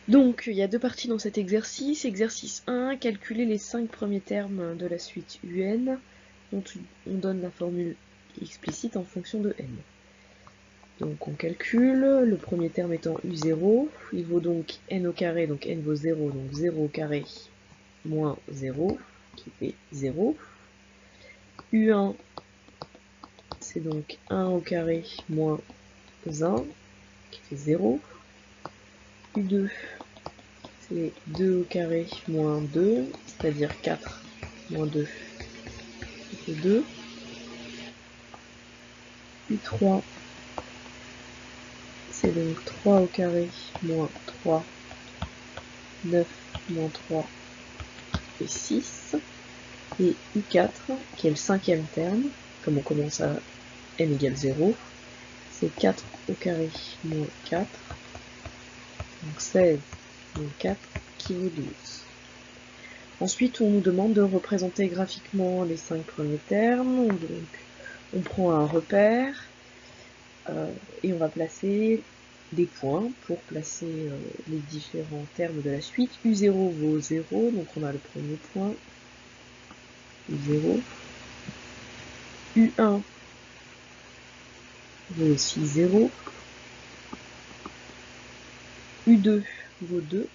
Donc, il y a deux parties dans cet exercice. Exercice 1, calculer les 5 premiers termes de la suite UN, dont on donne la formule explicite en fonction de n. Donc on calcule, le premier terme étant U0, il vaut donc n au carré, donc n vaut 0, donc 0 au carré moins 0, qui fait 0. U1, c'est donc 1 au carré moins 1, qui fait 0. U2, c'est 2 au carré moins 2, c'est-à-dire 4 moins 2, qui fait 2. U3, c'est donc 3 au carré moins 3, 9 moins 3, qui fait 6. Et U4, qui est le cinquième terme, comme on commence à n égale 0, c'est 4 au carré moins 4, donc 16 moins 4, qui vaut 12. Ensuite, on nous demande de représenter graphiquement les 5 premiers termes. Donc, on prend un repère et on va placer des points pour placer les différents termes de la suite. U0 vaut 0, donc on a le premier point, U0. U1 vaut aussi 0. U2 vaut 2.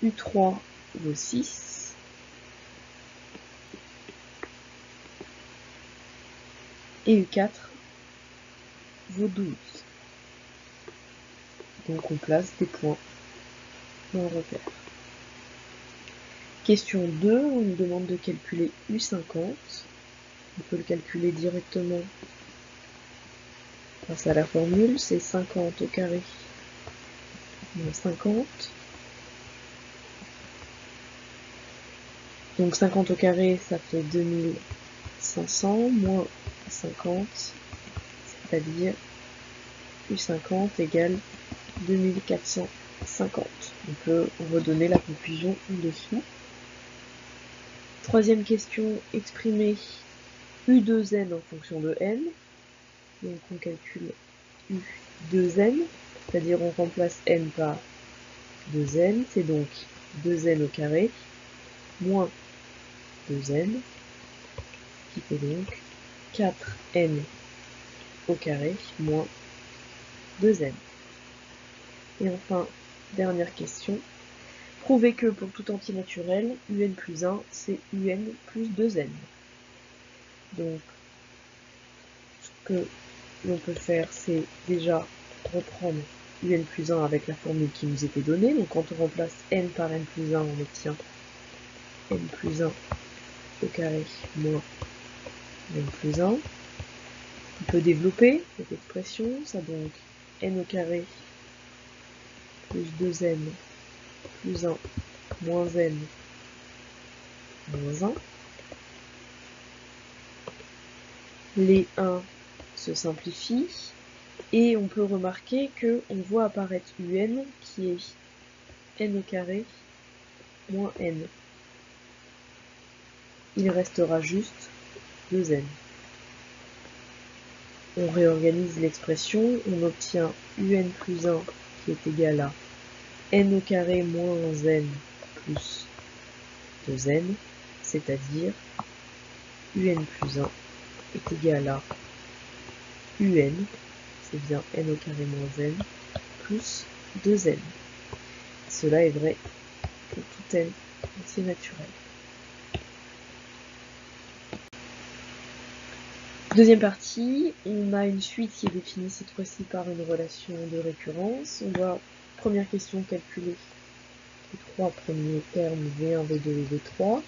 U3 vaut 6. Et U4 vaut 12. Donc on place des points dans le repère. Question 2, on nous demande de calculer U50. On peut le calculer directement grâce à la formule, c'est 50 au carré moins 50. Donc 50 au carré, ça fait 2500 moins 50, c'est-à-dire U50 égale 2450. On peut redonner la conclusion en-dessous. Troisième question, exprimer U2n en fonction de n. Donc on calcule U2n, c'est-à-dire on remplace n par 2n, c'est donc 2n au carré moins 2n, qui fait donc 4n au carré moins 2n. Et enfin, dernière question, prouver que pour tout entier naturel, un plus 1, c'est un plus 2n. Donc, ce que l'on peut faire, c'est déjà reprendre un plus 1 avec la formule qui nous était donnée. Donc quand on remplace n par n plus 1, on obtient n plus 1 au carré moins n plus 1. On peut développer cette expression, ça donc n au carré plus 2n plus 1 moins n moins 1. Les 1 se simplifient et on peut remarquer qu'on voit apparaître un qui est n au carré moins n. Il restera juste 2n. On réorganise l'expression, on obtient un plus 1 qui est égal à n au carré moins n plus 2n, c'est-à-dire un plus 1 est égal à un, c'est bien n au carré moins n, plus 2n. Cela est vrai pour tout n entier naturel. Deuxième partie, on a une suite qui est définie cette fois-ci par une relation de récurrence. On doit, première question, calculer les 3 premiers termes V1, V2 et V3.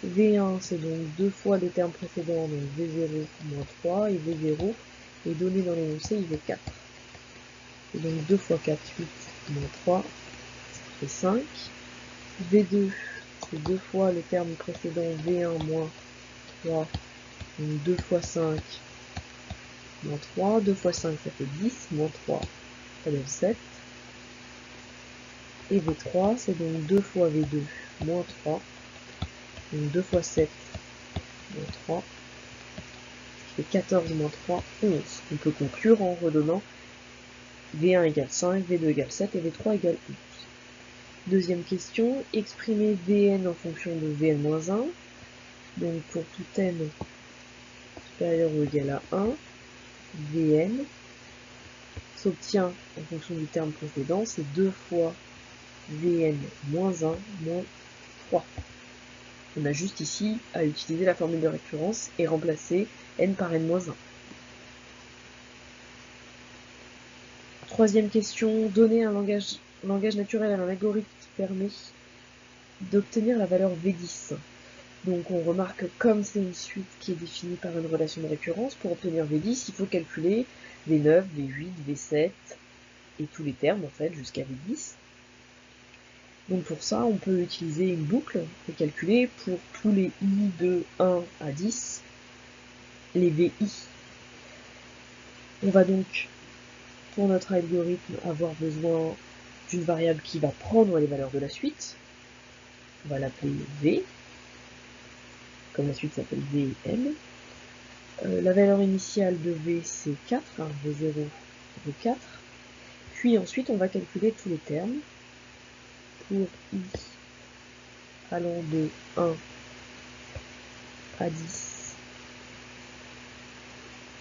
V1, c'est donc 2 fois les termes précédents, donc V0 moins 3, et V0 est donné dans l'énoncé, il vaut 4. Et donc 2 fois 4, 8, moins 3, ça fait 5. V2, c'est 2 fois les termes précédents, V1 moins 3, donc 2 fois 5, moins 3, 2 fois 5 ça fait 10, moins 3 ça donne 7. Et V3 c'est donc 2 fois V2 moins 3, donc 2 fois 7 moins 3, ça fait 14 moins 3, 11. On peut conclure en redonnant V1 égale 5, V2 égale 7 et V3 égale 11. Deuxième question, exprimer Vn en fonction de Vn-1. Donc pour tout n supérieur ou égal à 1, Vn s'obtient en fonction du terme précédent, c'est 2 fois Vn moins 1 moins 3. On a juste ici à utiliser la formule de récurrence et remplacer n par n moins 1. Troisième question, donner un langage naturel à un algorithme qui permet d'obtenir la valeur V10. Donc on remarque que comme c'est une suite qui est définie par une relation de récurrence, pour obtenir V10, il faut calculer V9, V8, V7 et tous les termes en fait jusqu'à V10. Donc pour ça, on peut utiliser une boucle et calculer pour tous les i de 1 à 10 les VI. On va donc, pour notre algorithme, avoir besoin d'une variable qui va prendre les valeurs de la suite. On va l'appeler V, comme la suite s'appelle V et M. La valeur initiale de V, c'est 4, hein, V0, V4. Puis ensuite, on va calculer tous les termes. Pour I allant de 1 à 10,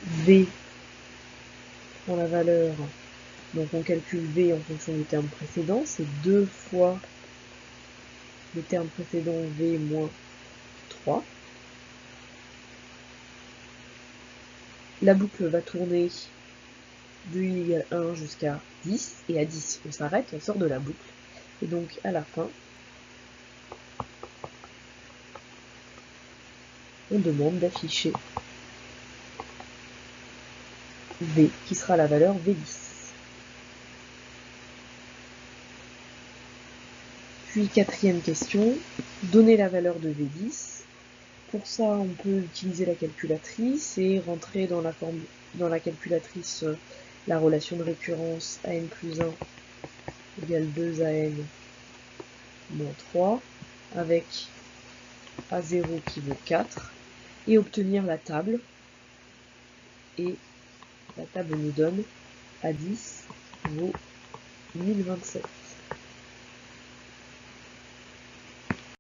V prend la valeur, donc on calcule V en fonction du terme précédent, c'est 2 fois le terme précédent V moins 3. La boucle va tourner de I égale 1 jusqu'à 10, et à 10 on s'arrête, on sort de la boucle, et donc à la fin, on demande d'afficher V, qui sera la valeur V10. Puis quatrième question, donner la valeur de V10. Pour ça, on peut utiliser la calculatrice et rentrer dans la calculatrice la relation de récurrence AN plus 1 égale 2 AN moins 3, avec A0 qui vaut 4, et obtenir la table. Et la table nous donne A10 vaut 1027.